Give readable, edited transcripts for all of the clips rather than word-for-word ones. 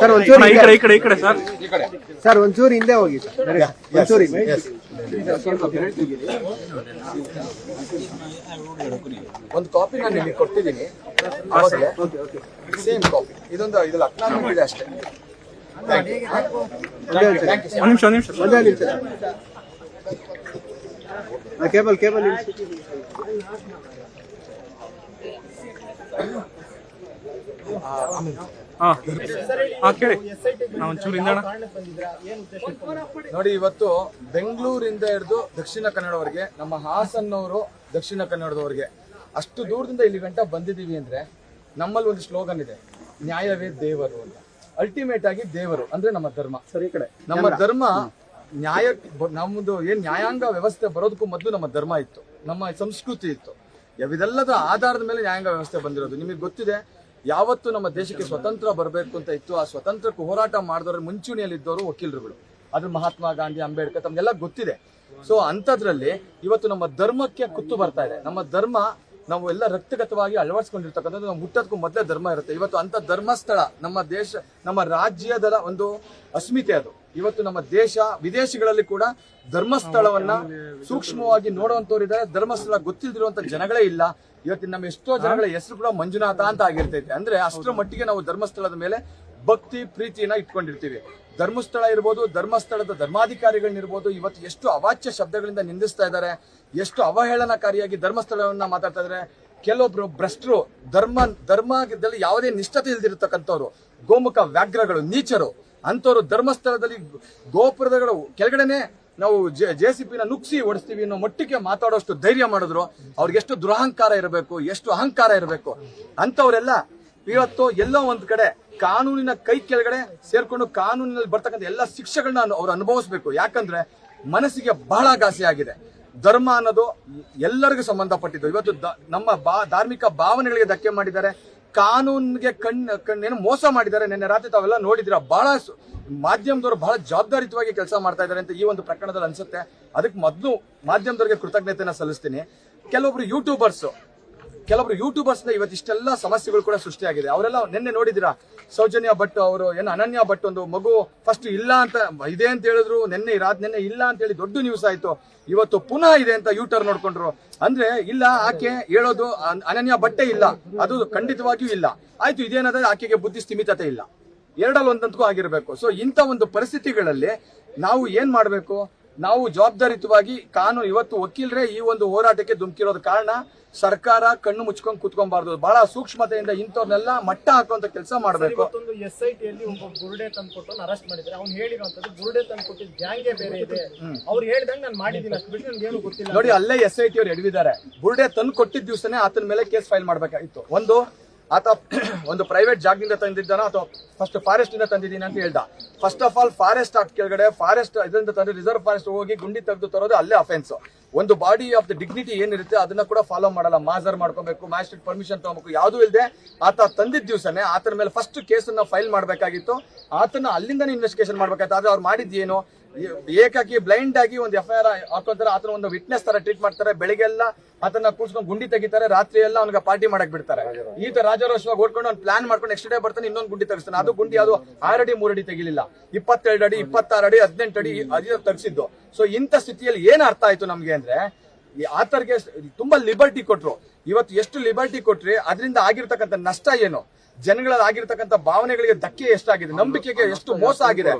Sir ಒಂಚೂರು ಈ ಕಡೆ ಸರ್ ಒಂಚೂರು ಹಿಂದೆ ಹೋಗಿ ಒಂಚೂರು ಒಂದು ಕಾಪಿ ನಾನು ನಿಮಗೆ ಕೊಟ್ಟಿದ್ದೀನಿ. ಸೇಮ್ ಕಾಪಿ ಇದೊಂದು ಇದು ಅಕ್ನಾಲಜ್ಮೆಂಟ್ ಇದೆ ಅಷ್ಟೇ. ಒಂದೇ ನಿಮಿಷ ಕೇಬಲ್ ನೋಡಿ, ಇವತ್ತು ಬೆಂಗಳೂರಿಂದ ಹಿಡಿದು ದಕ್ಷಿಣ ಕನ್ನಡವರೆಗೆ, ನಮ್ಮ ಹಾಸನ್ನವರು ದಕ್ಷಿಣ ಕನ್ನಡದವರೆಗೆ ಅಷ್ಟು ದೂರದಿಂದ ಇಲ್ಲಿ ಗಂಟ ಬಂದಿದ್ದೀವಿ ಅಂದ್ರೆ ನಮ್ಮಲ್ಲಿ ಒಂದು ಸ್ಲೋಗನ್ ಇದೆ, ನ್ಯಾಯವೇ ದೇವರು ಅಂತ. ಅಲ್ಟಿಮೇಟ್ ಆಗಿ ದೇವರು ಅಂದ್ರೆ ನಮ್ಮ ಧರ್ಮ. ಸರಿ, ಕಡೆ ನಮ್ಮ ಧರ್ಮ ನ್ಯಾಯ, ನಮ್ಮದು ಏನ್ ನ್ಯಾಯಾಂಗ ವ್ಯವಸ್ಥೆ ಬರೋದಕ್ಕೂ ಮೊದಲು ನಮ್ಮ ಧರ್ಮ ಇತ್ತು, ನಮ್ಮ ಸಂಸ್ಕೃತಿ ಇತ್ತು. ಇದೆಲ್ಲದ ಆಧಾರದ ಮೇಲೆ ನ್ಯಾಯಾಂಗ ವ್ಯವಸ್ಥೆ ಬಂದಿರೋದು. ನಿಮಗೆ ಗೊತ್ತಿದೆ, ಯಾವತ್ತು ನಮ್ಮ ದೇಶಕ್ಕೆ ಸ್ವತಂತ್ರ ಬರಬೇಕು ಅಂತ ಇತ್ತು, ಆ ಸ್ವತಂತ್ರಕ್ಕೆ ಹೋರಾಟ ಮಾಡಿದವರು ಮುಂಚೂಣಿಯಲ್ಲಿ ಇದ್ದವರು ವಕೀಲರುಗಳು. ಅದು ಮಹಾತ್ಮ ಗಾಂಧಿ, ಅಂಬೇಡ್ಕರ್, ತಮ್ಗೆಲ್ಲ ಗೊತ್ತಿದೆ. ಸೊ ಅಂಥದ್ರಲ್ಲಿ ಇವತ್ತು ನಮ್ಮ ಧರ್ಮಕ್ಕೆ ಕುತ್ತು ಬರ್ತಾ ಇದೆ. ನಮ್ಮ ಧರ್ಮ ನಾವು ಎಲ್ಲ ರಕ್ತಗತವಾಗಿ ಅಳವಡಿಸ್ಕೊಂಡಿರ್ತಕ್ಕಂಥದ್ದು. ನಾವು ಹುಟ್ಟೋದಕ್ಕೂ ಮೊದಲೇ ಧರ್ಮ ಇರುತ್ತೆ. ಇವತ್ತು ಅಂತ ಧರ್ಮಸ್ಥಳ ನಮ್ಮ ದೇಶ, ನಮ್ಮ ರಾಜ್ಯದ ಒಂದು ಅಸ್ಮಿತೆ ಅದು. ಇವತ್ತು ನಮ್ಮ ದೇಶ ವಿದೇಶಗಳಲ್ಲಿ ಕೂಡ ಧರ್ಮಸ್ಥಳವನ್ನ ಸೂಕ್ಷ್ಮವಾಗಿ ನೋಡುವಂತವ್ರಿದ್ದಾರೆ. ಧರ್ಮಸ್ಥಳ ಗೊತ್ತಿಲ್ದಿರುವಂತ ಜನಗಳೇ ಇಲ್ಲ. ಇವತ್ತಿನ ನಮ್ಮ ಎಷ್ಟೋ ಜನಗಳ ಹೆಸರು ಕೂಡ ಮಂಜುನಾಥ ಅಂತ ಆಗಿರ್ತೈತೆ. ಅಂದ್ರೆ ಅಷ್ಟರ ಮಟ್ಟಿಗೆ ನಾವು ಧರ್ಮಸ್ಥಳದ ಮೇಲೆ ಭಕ್ತಿ ಪ್ರೀತಿಯನ್ನ ಇಟ್ಕೊಂಡಿರ್ತೀವಿ. ಧರ್ಮಸ್ಥಳ ಇರ್ಬೋದು, ಧರ್ಮಸ್ಥಳದ ಧರ್ಮಾಧಿಕಾರಿಗಳನ್ನಿರ್ಬೋದು, ಇವತ್ತು ಎಷ್ಟು ಅವಾಚ್ಯ ಶಬ್ದಗಳಿಂದ ನಿಂದಿಸ್ತಾ ಇದ್ದಾರೆ, ಎಷ್ಟು ಅವಹೇಳನಕಾರಿಯಾಗಿ ಧರ್ಮಸ್ಥಳವನ್ನ ಮಾತಾಡ್ತಾ ಇದ್ದಾರೆ. ಕೆಲವೊಬ್ರು ಭ್ರಷ್ಟರು, ಧರ್ಮದಲ್ಲಿ ಯಾವುದೇ ನಿಷ್ಠತೆ ಇಲ್ದಿರತಕ್ಕಂಥವ್ರು, ಗೋಮುಖ ವ್ಯಾಘ್ರಗಳು, ನೀಚರು, ಅಂತವ್ರು ಧರ್ಮಸ್ಥಳದಲ್ಲಿ ಗೋಪುರಗಳು ಕೆಳಗಡೆನೆ ನಾವು JCB ನುಗ್ಸಿ ಓಡಿಸ್ತೀವಿ ಅನ್ನೋ ಮಟ್ಟಿಗೆ ಮಾತಾಡೋಷ್ಟು ಧೈರ್ಯ ಮಾಡಿದ್ರು. ಅವ್ರಿಗೆ ಎಷ್ಟು ದುರಹಂಕಾರ ಇರಬೇಕು, ಎಷ್ಟು ಅಹಂಕಾರ ಇರಬೇಕು. ಅಂತವ್ರೆಲ್ಲ ಇವತ್ತು ಎಲ್ಲೋ ಒಂದ್ ಕಡೆ ಕಾನೂನಿನ ಕೈ ಕೆಳಗಡೆ ಸೇರ್ಕೊಂಡು ಕಾನೂನಿನಲ್ಲಿ ಬರ್ತಕ್ಕಂಥ ಎಲ್ಲ ಶಿಕ್ಷೆಗಳನ್ನ ಅವ್ರು ಅನುಭವಿಸ್ಬೇಕು. ಯಾಕಂದ್ರೆ ಮನಸ್ಸಿಗೆ ಬಹಳ ಘಾಸಿ ಆಗಿದೆ. ಧರ್ಮ ಅನ್ನೋದು ಎಲ್ಲರಿಗೂ ಸಂಬಂಧಪಟ್ಟಿದ್ದು. ಇವತ್ತು ನಮ್ಮ ಧಾರ್ಮಿಕ ಭಾವನೆಗಳಿಗೆ ಧಕ್ಕೆ ಮಾಡಿದ್ದಾರೆ, ಕಾನೂನಿಗೆ ಕಣ್ಣೇನು ಮೋಸ ಮಾಡಿದ್ದಾರೆ. ನಿನ್ನೆ ರಾತ್ರಿ ತಾವೆಲ್ಲ ನೋಡಿದಿರ, ಬಹಳ ಮಾಧ್ಯಮದವರು ಬಹಳ ಜವಾಬ್ದಾರಿಯುತವಾಗಿ ಕೆಲಸ ಮಾಡ್ತಾ ಇದ್ದಾರೆ ಅಂತ ಈ ಒಂದು ಪ್ರಕರಣದಲ್ಲಿ ಅನ್ಸುತ್ತೆ. ಅದಕ್ಕೆ ಮೊದಲು ಮಾಧ್ಯಮದವರಿಗೆ ಕೃತಜ್ಞತೆನ ಸಲ್ಲಿಸ್ತೀನಿ. ಕೆಲವೊಬ್ರು ಯೂಟ್ಯೂಬರ್ಸ್ ಇವತ್ತಿಷ್ಟೆಲ್ಲ ಸಮಸ್ಯೆಗಳು ಕೂಡ ಸೃಷ್ಟಿಯಾಗಿದೆ. ಅವರೆಲ್ಲ ನಿನ್ನೆ ನೋಡಿದಿರಾ, ಸೌಜನ್ಯ ಭಟ್ ಅವರು, ಅನನ್ಯ ಭಟ್, ಒಂದು ಮಗು ಫಸ್ಟ್ ಇಲ್ಲ ಅಂತ ಇದೆ ಅಂತ ಹೇಳಿದ್ರು, ನಿನ್ನೆ ಇಲ್ಲ ಅಂತ ಹೇಳಿ ದೊಡ್ಡ ನ್ಯೂಸ್ ಆಯ್ತು. ಇವತ್ತು ಪುನಃ ಇದೆ ಅಂತ ಯೂಟರ್ ನೋಡ್ಕೊಂಡ್ರು. ಅಂದ್ರೆ ಇಲ್ಲ, ಆಕೆ ಹೇಳೋದು ಅನನ್ಯ ಭಟ್ಟೆ ಇಲ್ಲ, ಅದು ಖಂಡಿತವಾಗಿಯೂ ಇಲ್ಲ. ಆಯ್ತು, ಇದೇನಾದ್ರೆ ಆಕೆಗೆ ಬುದ್ಧಿ ಸ್ಥಿಮಿತತೆ ಇಲ್ಲ, ಎರಡಲ್ಲಿ ಒಂದಂತೂ ಆಗಿರ್ಬೇಕು. ಸೊ ಇಂಥ ಒಂದು ಪರಿಸ್ಥಿತಿಗಳಲ್ಲಿ ನಾವು ಏನ್ ಮಾಡ್ಬೇಕು, ನಾವು ಜವಾಬ್ದಾರಿಯುತವಾಗಿ ಕಾನೂನು, ಇವತ್ತು ವಕೀಲರೇ ಈ ಒಂದು ಹೋರಾಟಕ್ಕೆ ಧುಮುಕಿರೋದ ಕಾರಣ ಸರ್ಕಾರ ಕಣ್ಣು ಮುಚ್ಕೊಂಡು ಕೂತ್ಕೊಬಾರ್ದು. ಬಹಳ ಸೂಕ್ಷ್ಮತೆಯಿಂದ ಇಂಥವ್ರನ್ನೆಲ್ಲ ಮಟ್ಟ ಹಾಕುವಂತ ಕೆಲಸ ಮಾಡಬೇಕು. SIT ಒಬ್ಬ ಬುರುಡೆ ತಂದ್ಕೊಟ್ಟು ಅರೆಸ್ಟ್ ಮಾಡಿದ್ರೆ ಅವ್ನು ಹೇಳಿರುವಂತದ್ದು ಬುರುಡೆ ತಂದ್ಕೊಟ್ಟಿದ್ದು ಗ್ಯಾಂಗೇ ಬೇರೆ ಇದೆ, ಅವ್ರು ಹೇಳ್ದಂಗೆ ನಾನು ಮಾಡಿದ್ದೀನಿ, ಅಷ್ಟು ಬಿಟ್ಟು ನನಗೆ ಏನು ಗೊತ್ತಿಲ್ಲ. ನೋಡಿ, ಅಲ್ಲೇ SIT ಅವ್ರು ಎಡವಿದ್ದಾರೆ. ಬುರುಡೆ ತಂದು ಕೊಟ್ಟಿದ್ದ ದಿವಸನೇ ಆತನ ಮೇಲೆ ಕೇಸ್ ಫೈಲ್ ಮಾಡಬೇಕಾಗಿತ್ತು. ಆತ ಒಂದು ಪ್ರೈವೇಟ್ ಜಾಗದಿಂದ ತಂದಿದ್ದಾನ ಅಥವಾ ಫಸ್ಟ್ ಫಾರೆಸ್ಟ್ ಇಂದ ತಂದಿದ್ದೀನಿ ಅಂತ ಹೇಳ್ದ. First of all forest act ಕೆಳಗಡೆ ಫಾರೆಸ್ಟ್ ಇದರಿಂದ ತಂದ್ರೆ ರಿಸರ್ವ್ ಫಾರೆಸ್ಟ್ ಹೋಗಿ ಗುಂಡಿ ತೆಗೆದು ತರೋದು ಅಲ್ಲೇ ಅಫೆನ್ಸ್. ಒಂದು ಬಾಡಿ ಆಫ್ ದ ಡಿಗ್ನಿಟಿ ಏನಿರುತ್ತೆ ಅದನ್ನ ಕೂಡ ಫಾಲೋ ಮಾಡಲ್ಲ. ಮಾಜರ್ ಮಾಡ್ಕೋಬೇಕು, ಮ್ಯಾಜಿಸ್ಟ್ರೇಟ್ ಪರ್ಮಿಷನ್ ತಗೋಬೇಕು, ಯಾವುದೂ ಇಲ್ಲದೆ ಆತ ತಂದಿದ್ದ ದಿವಸನೇ ಆತನ ಮೇಲೆ ಫಸ್ಟ್ ಕೇಸನ್ನ ಫೈಲ್ ಮಾಡಬೇಕಾಗಿತ್ತು. ಆತನ ಅಲ್ಲಿಂದನೇ ಇನ್ವೆಸ್ಟಿಗೇಷನ್ ಮಾಡ್ಬೇಕಾಯ್ತು. ಆದ್ರೆ ಅವ್ರು ಮಾಡಿದ್ದೇನು, ಏಕಾಕಿ ಬ್ಲೈಂಡ್ ಆಗಿ ಒಂದು FIR ಹಾಕೋತಾರೆ. ಆತನ ಒಂದು ವಿಟ್ನೆಸ್ ತರ ಟ್ರೀಟ್ ಮಾಡ್ತಾರೆ. ಬೆಳಿಗ್ಗೆ ಎಲ್ಲ ಆತನ ಕೂರ್ಸ್ಕೊಂಡು ಗುಂಡಿ ತೆಗಿತಾರೆ, ರಾತ್ರಿ ಎಲ್ಲ ಅವ್ನಿಗೆ ಪಾರ್ಟಿ ಮಾಡಕ್ ಬಿಡ್ತಾರೆ. ಈತ ರಾಜಾರೋಷವಾಗಿ ಓಡ್ಕೊಂಡು ಅವ್ನು ಪ್ಲಾನ್ ಮಾಡ್ಕೊಂಡು ನೆಕ್ಸ್ಟ್ ಡೇ ಬರ್ತಾನೆ, ಇನ್ನೊಂದು ಗುಂಡಿ ತೆಗಿಸ್ತಾನೆ. ಅದು ಗುಂಡಿ ಅದು 6 ಅಡಿ 3 ಅಡಿ ತೆಗಿಲಿಲ್ಲ, 22 ಅಡಿ 26 ಅಡಿ 18 ಅಡಿ ಅದು ತೆಗಿಸಿದ್ದು. ಸೊ ಇಂಥ ಸ್ಥಿತಿಯಲ್ಲಿ ಏನ್ ಅರ್ಥ ಆಯ್ತು ನಮ್ಗೆ ಅಂದ್ರೆ, ಆತರಿಗೆ ತುಂಬಾ ಲಿಬರ್ಟಿ ಕೊಟ್ರು. ಇವತ್ತು ಎಷ್ಟು ಲಿಬರ್ಟಿ ಕೊಟ್ರಿ, ಅದರಿಂದ ಆಗಿರ್ತಕ್ಕಂಥ ನಷ್ಟ ಏನು, ಜನಗಳಲ್ಲಿ ಆಗಿರ್ತಕ್ಕಂಥ ಭಾವನೆಗಳಿಗೆ ಧಕ್ಕೆ ಎಷ್ಟಾಗಿದೆ, ನಂಬಿಕೆಗೆ ಎಷ್ಟು ಮೋಸ ಆಗಿದೆ.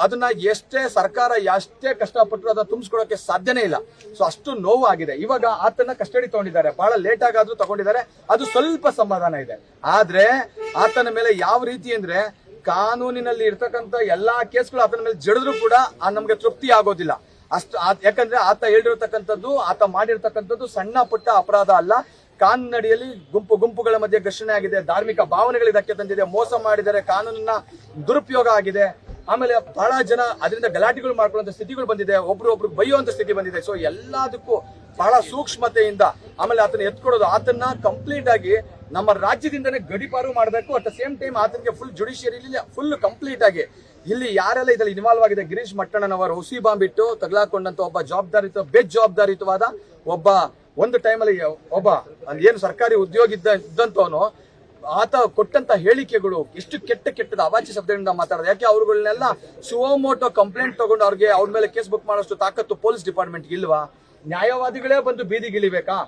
ಅದನ್ನ ಎಷ್ಟೇ ಸರ್ಕಾರ ಎಷ್ಟೇ ಕಷ್ಟಪಟ್ಟರು ಅದನ್ನ ತುಂಬಿಸ್ಕೊಳಕ್ಕೆ ಸಾಧ್ಯನೇ ಇಲ್ಲ. ಸೊ ಅಷ್ಟು ನೋವು ಆಗಿದೆ. ಇವಾಗ ಆತನ ಕಸ್ಟಡಿ ತಗೊಂಡಿದ್ದಾರೆ, ಬಹಳ ಲೇಟ್ ಆಗಾದ್ರೂ ತಗೊಂಡಿದ್ದಾರೆ, ಅದು ಸ್ವಲ್ಪ ಸಮಾಧಾನ ಇದೆ. ಆದ್ರೆ ಆತನ ಮೇಲೆ ಯಾವ ರೀತಿ ಅಂದ್ರೆ, ಕಾನೂನಿನಲ್ಲಿ ಇರ್ತಕ್ಕಂಥ ಎಲ್ಲಾ ಕೇಸ್ಗಳು ಆತನ ಮೇಲೆ ಜಡಿದ್ರು ಕೂಡ ನಮ್ಗೆ ತೃಪ್ತಿ ಆಗೋದಿಲ್ಲ ಅಷ್ಟು. ಯಾಕಂದ್ರೆ ಆತ ಹೇಳಿರ್ತಕ್ಕಂಥದ್ದು, ಆತ ಮಾಡಿರ್ತಕ್ಕಂಥದ್ದು ಸಣ್ಣ ಪುಟ್ಟ ಅಪರಾಧ ಅಲ್ಲ. ಕಾನೂನಡಿಯಲ್ಲಿ ಗುಂಪುಗಳ ಮಧ್ಯೆ ಘರ್ಷಣೆ ಆಗಿದೆ, ಧಾರ್ಮಿಕ ಭಾವನೆಗಳಿಗೆ ಧಕ್ಕೆ ತಂದಿದೆ, ಮೋಸ ಮಾಡಿದರೆ, ಕಾನೂನಿನ ದುರುಪಯೋಗ ಆಗಿದೆ. ಆಮೇಲೆ ಬಹಳ ಜನ ಅದರಿಂದ ಗಲಾಟೆಗಳು ಮಾಡ್ಕೊಳ್ಳುವಂತ ಸ್ಥಿತಿಗಳು ಬಂದಿದೆ, ಒಬ್ರು ಬೈಯುವಂತ ಸ್ಥಿತಿ ಬಂದಿದೆ. ಸೊ ಎಲ್ಲದಕ್ಕೂ ಬಹಳ ಸೂಕ್ಷ್ಮತೆಯಿಂದ ಆಮೇಲೆ ಆತನ ಎತ್ಕೊಡೋದು, ಆತನ ಕಂಪ್ಲೀಟ್ ಆಗಿ ನಮ್ಮ ರಾಜ್ಯದಿಂದನೇ ಗಡಿಪಾರು ಮಾಡಬೇಕು. ಅಟ್ ದ ಸೇಮ್ ಟೈಮ್ ಆತನಿಗೆ ಫುಲ್ ಜುಡಿಷಿಯರಿ ಫುಲ್ ಕಂಪ್ಲೀಟ್ ಆಗಿ ಇಲ್ಲಿ ಯಾರೆಲ್ಲ ಇದರಲ್ಲಿ ಇನ್ವಾಲ್ವ್ ಆಗಿದೆ, ಗಿರೀಶ್ ಮಟ್ಟಣ್ಣನವರು ಹುಸಿ ಬಾಂಬ್ ಬಿಟ್ಟು ತಗಲಾಕೊಂಡಂತ ಒಬ್ಬ ಬೇಜವಾಬ್ದಾರಿಯುತವಾದ ಒಂದು ಟೈಮಲ್ಲಿ ಒಬ್ಬ ಏನು ಸರ್ಕಾರಿ ಉದ್ಯೋಗ ಇದ್ದಂತವನು ಆತ ಕೊಟ್ಟಂತ ಹೇಳಿಕೆಗಳು ಎಷ್ಟು ಕೆಟ್ಟದ ಅವಾಚ್ಯ ಶಬ್ದಗಳಿಂದ ಮಾತಾಡೋದು. ಯಾಕೆ ಅವ್ರುಗಳನ್ನೆಲ್ಲ ಸುವೋಮೋಟೋ ಕಂಪ್ಲೇಂಟ್ ತಗೊಂಡು ಅವ್ರ ಮೇಲೆ ಕೇಸ್ ಬುಕ್ ಮಾಡೋಷ್ಟು ತಾಕತ್ತು ಪೊಲೀಸ್ ಡಿಪಾರ್ಟ್ಮೆಂಟ್ ಇಲ್ವಾ? ನ್ಯಾಯವಾದಿಗಳೇ ಬಂದು ಬೀದಿಗಿಳಿಬೇಕಾ?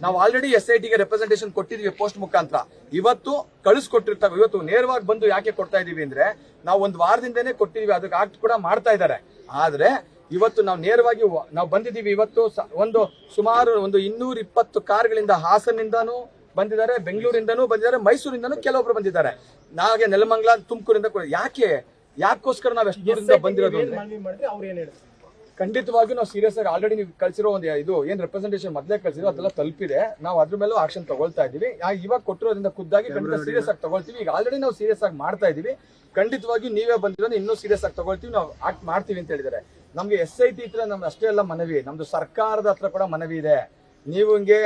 ನಾವು ಆಲ್ರೆಡಿ SITಗೆ ರೆಪ್ರೆಸೆಂಟೇಷನ್ ಕೊಟ್ಟಿದ್ವಿ ಪೋಸ್ಟ್ ಮುಖಾಂತರ. ಇವತ್ತು ಕಳಿಸ್ಕೊಟ್ಟಿರ್ತಾವೆ. ಇವತ್ತು ನೇರವಾಗಿ ಬಂದು ಯಾಕೆ ಕೊಡ್ತಾ ಇದೀವಿ ಅಂದ್ರೆ ನಾವು ಒಂದು ವಾರದಿಂದನೇ ಕೊಟ್ಟಿದೀವಿ, ಅದಕ್ಕೆ ಆಕ್ಟ್ ಕೂಡ ಮಾಡ್ತಾ ಇದ್ದಾರೆ. ಆದ್ರೆ ಇವತ್ತು ನಾವು ನೇರವಾಗಿ ನಾವು ಬಂದಿದ್ದೀವಿ. ಇವತ್ತು ಒಂದು ಸುಮಾರು 220 ಕಾರ್ಗಳಿಂದ ಹಾಸನಿಂದಾನು ಬಂದಿದ್ದಾರೆ, ಬೆಂಗಳೂರಿಂದನೂ ಬಂದಿದ್ದಾರೆ, ಮೈಸೂರಿಂದನೂ ಕೆಲವೊಬ್ರು ಬಂದಿದ್ದಾರೆ, ನಾಗೆ ನೆಲಮಂಗಲ, ತುಮಕೂರಿಂದ. ಯಾಕೋಸ್ಕರ ನಾವು ಎಷ್ಟು ದೂರದಿಂದ ಬಂದಿರೋದು ಅಂದ್ರೆ ಖಂಡಿತವಾಗಿ ನಾವು ಸೀರಿಯಸ್ ಆಗಿ ಆಲ್ರೆಡಿ ನೀವು ಕಳ್ಸಿರೋ ಒಂದು ಇದು ಏನ್ ರೆಪ್ರೆಸೆಂಟೇಷನ್ ಮೊದಲೇ ಕಳ್ಸಿರೋ ಅದೆಲ್ಲ ತಲುಪಿದೆ. ನಾವು ಅದ್ರ ಮೇಲೂ ಆಕ್ಷನ್ ತಗೊಳ್ತಾ ಇದೀವಿ. ಇವಾಗ ಕೊಟ್ಟಿರೋದ್ರಿಂದ ಖುದ್ದಾಗಿ ಖಂಡಿತ ಸೀರಿಯಸ್ ಆಗಿ ತಗೊಳ್ತೀವಿ. ಈಗ ಆಲ್ರೆಡಿ ನಾವು ಸೀರಿಯಸ್ ಆಗಿ ಮಾಡ್ತಾ ಇದೀವಿ. ಖಂಡಿತವಾಗಿ ನೀವೇ ಬಂದಿರೋದು ಇನ್ನೂ ಸೀರಿಯಸ್ ಆಗಿ ತಗೊಳ್ತೀವಿ, ನಾವು ಆಕ್ಟ್ ಮಾಡ್ತೀವಿ ಅಂತ ಹೇಳಿದ್ದಾರೆ. ನಮ್ಗೆ SIT ಹತ್ರ ನಮ್ದು ಅಷ್ಟೇ ಎಲ್ಲ ಮನವಿ, ನಮ್ದು ಸರ್ಕಾರದ ಹತ್ರ ಕೂಡ ಮನವಿ ಇದೆ. ನೀವು ಹಿಂಗೆ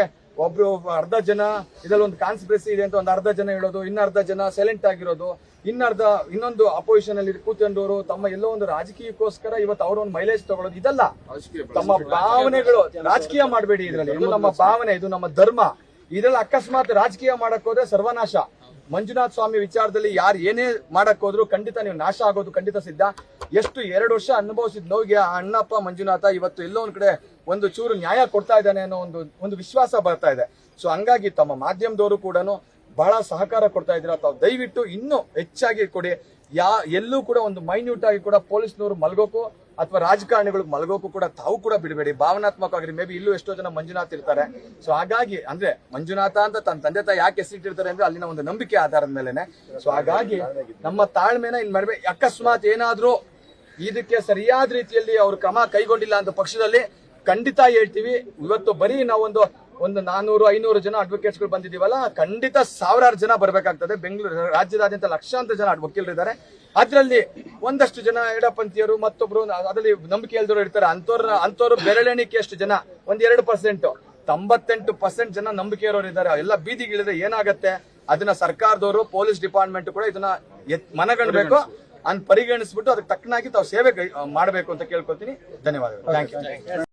ಒಬ್ರು ಅರ್ಧ ಜನ ಇದ್ರಲ್ಲಿ ಒಂದು ಕಾನ್ಸ್ಪಿರಸಿ ಇದೆ ಅಂತ ಒಂದು ಅರ್ಧ ಜನ ಹೇಳೋದು, ಇನ್ನರ್ಧ ಜನ ಸೈಲೆಂಟ್ ಆಗಿರೋದು, ಇನ್ನೊಂದು ಅಪೋಸಿಷನ್ ಅಲ್ಲಿ ಕೂತ್ಕೊಂಡವರು ತಮ್ಮ ಎಲ್ಲೋ ಒಂದು ರಾಜಕೀಯಕ್ಕೋಸ್ಕರ ಇವತ್ತು ಅವರ ಒಂದು ಮೈಲೇಜ್ ತಗೊಳ್ಳೋದು, ಇದಲ್ಲ ತಮ್ಮ ಭಾವನೆಗಳು. ರಾಜಕೀಯ ಮಾಡಬೇಡಿ ಇದ್ರಲ್ಲಿ. ಇದು ನಮ್ಮ ಭಾವನೆ, ಇದು ನಮ್ಮ ಧರ್ಮ. ಇದ್ರಲ್ಲಿ ಅಕಸ್ಮಾತ್ ರಾಜಕೀಯ ಮಾಡಕ್ ಹೋದ್ರೆ ಸರ್ವನಾಶ. ಮಂಜುನಾಥ ಸ್ವಾಮಿ ವಿಚಾರದಲ್ಲಿ ಯಾರು ಏನೇ ಮಾಡಕ್ ಹೋದ್ರು ಖಂಡಿತ ನೀವು ನಾಶ ಆಗೋದು ಖಂಡಿತ ಸಿದ್ಧ. ಎಷ್ಟು 2 ವರ್ಷ ಅನುಭವಿಸಿದ ನೋವಿಗೆ ಆ ಅಣ್ಣಪ್ಪ ಮಂಜುನಾಥ ಇವತ್ತು ಎಲ್ಲೋ ಒಂದ್ ಕಡೆ ಒಂದು ಚೂರು ನ್ಯಾಯ ಕೊಡ್ತಾ ಇದ್ದಾನೆ ಅನ್ನೋ ಒಂದು ವಿಶ್ವಾಸ ಬರ್ತಾ ಇದೆ. ಸೊ ಹಂಗಾಗಿ ತಮ್ಮ ಮಾಧ್ಯಮದವರು ಕೂಡ ಬಹಳ ಸಹಕಾರ ಕೊಡ್ತಾ ಇದ್ದೀರಾ. ತಾವು ದಯವಿಟ್ಟು ಇನ್ನೂ ಹೆಚ್ಚಾಗಿ ಕೊಡಿ. ಎಲ್ಲೂ ಕೂಡ ಒಂದು ಮೈನ್ಯೂಟ್ ಆಗಿ ಕೂಡ ಪೊಲೀಸ್ನವರು ಮಲ್ಗೋಕು ಅಥವಾ ರಾಜಕಾರಣಿಗಳು ಮಲ್ಗೋಕು ಕೂಡ ತಾವು ಕೂಡ ಬಿಡಬೇಡಿ. ಭಾವನಾತ್ಮಕವಾಗಿ ಮೇ ಬಿ ಇಲ್ಲೂ ಎಷ್ಟೋ ಜನ ಮಂಜುನಾಥ್ ಇರ್ತಾರೆ. ಸೊ ಹಾಗಾಗಿ ಅಂದ್ರೆ ಮಂಜುನಾಥ ಅಂತ ತನ್ನ ತಂದೆ ತಾಯಿ ಯಾಕೆ ಹೆಸರಿಟ್ಟಿರ್ತಾರೆ ಅಂದ್ರೆ ಅಲ್ಲಿನ ಒಂದು ನಂಬಿಕೆ ಆಧಾರದ ಮೇಲೆನೆ. ಸೊ ಹಾಗಾಗಿ ನಮ್ಮ ತಾಳ್ಮೆನ ಇಲ್ಲಿ ಮಾಡ್ಬೇಕು. ಅಕಸ್ಮಾತ್ ಏನಾದ್ರೂ ಇದಕ್ಕೆ ಸರಿಯಾದ ರೀತಿಯಲ್ಲಿ ಅವರು ಕ್ರಮ ಕೈಗೊಂಡಿಲ್ಲ ಅಂತ ಪಕ್ಷದಲ್ಲಿ ಖಂಡಿತ ಹೇಳ್ತೀವಿ. ಇವತ್ತು ಬರೀ ನಾವೊಂದು 400-500 ಜನ ಅಡ್ವೊಕೇಟ್ಸ್ಗಳು ಬಂದಿದ್ದೀವಲ್ಲ, ಖಂಡಿತ ಸಾವಿರಾರು ಜನ ಬರ್ಬೇಕಾಗ್ತದೆ. ಬೆಂಗಳೂರು ರಾಜ್ಯದಾದ್ಯಂತ ಲಕ್ಷಾಂತರ ಜನ ವಕೀಲರಿದ್ದಾರೆ. ಅದ್ರಲ್ಲಿ ಒಂದಷ್ಟು ಜನ ಎಡಪಂಥೀಯರು, ಮತ್ತೊಬ್ರು ಅದರಲ್ಲಿ ನಂಬಿಕೆ ಇಲ್ದವರು ಇರ್ತಾರೆ. ಅಂತವ್ರು ಬೆರಳೆಣಿಕೆ ಎಷ್ಟು ಜನ, 1-2%. 98% ಜನ ನಂಬಿಕೆ ಇರೋರು ಇದ್ದಾರೆ. ಎಲ್ಲ ಬೀದಿಗಿಳಿದ್ರೆ ಏನಾಗತ್ತೆ ಅದನ್ನ ಸರ್ಕಾರದವರು, ಪೊಲೀಸ್ ಡಿಪಾರ್ಟ್ಮೆಂಟ್ ಕೂಡ ಇದನ್ನ ಮನಗಂಡ್ಬೇಕು. ಪರಿಗಣಿಸ್ಬಿಟ್ಟು ಅದಕ್ಕೆ ತಕ್ಕನಾಗಿ ತಾವು ಸೇವೆ ಮಾಡಬೇಕು ಅಂತ ಕೇಳ್ಕೊತೀನಿ. ಧನ್ಯವಾದಗಳು. Thank you.